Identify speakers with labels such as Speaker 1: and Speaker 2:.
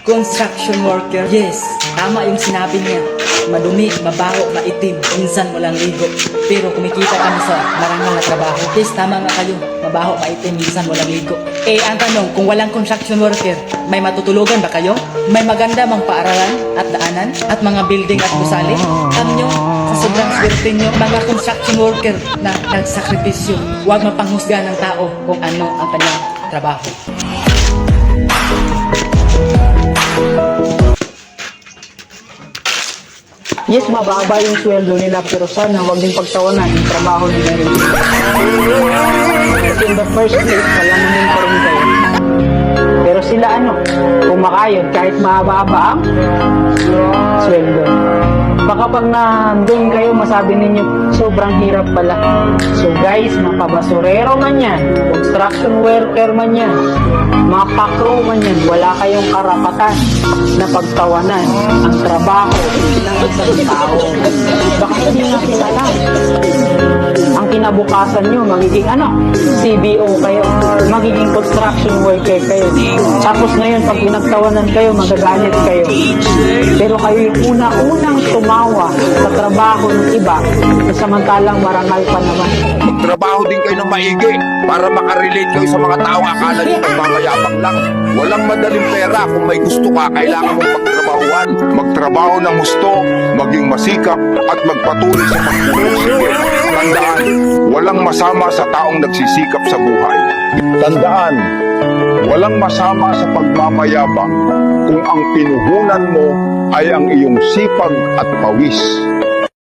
Speaker 1: Construction worker. Yes, tama yung sinabi niya. Madumi, mabaho, maitim, minsan walang ligo. Pero kumikita kami sa marangal na trabaho. Yes, tama nga kayo. Mabaho, maitim, minsan walang ligo. Eh, ang tanong, kung walang construction worker, may matutulugan ba kayo? May maganda mang paaralan at daanan at mga building at gusali? Alam nyo, sa sobrang swerte nyo, mga construction worker na nagsakripisyo, huwag mapanghusga ng tao kung ano ang kanyang trabaho.
Speaker 2: Yes, mababa yung sweldo nila pero sana huwag din pagtawanan yung trabaho nila rin. In the first place, walang namin pa rin kayo. Pero sila kumakayod kahit mababa ang sweldo. Baka pag nandun kayo, masabi ninyo, sobrang hirap pala. So guys, mga pabasurero man yan, construction worker man yan, mga pakro man yan, wala kayong karapatan na pagtawanan ang trabaho ng isang tao. Baka hindi nga kilala. Ang kinabukasan nyo, magiging CBO kayo, magiging construction worker kayo. Tapos ngayon, pag pinagtawanan kayo, magagalit kayo. Pero kayo yung unang tumawa sa trabaho ng iba, na samantalang marangal pa naman.
Speaker 3: Magtrabaho din kayo ng maigi para makarelate kayo sa mga tao. Akala nyo magmamayabang lang. Walang madaling pera. Kung may gusto ka, kailangan mong pagtrabahuan. Magtrabaho ng gusto, maging masikap at magpatuloy sa pagpupursige. Tandaan, walang masama sa taong nagsisikap sa buhay. Tandaan, walang masama sa pagmamayabang kung ang pinuhunan mo ay ang iyong sipag at pawis.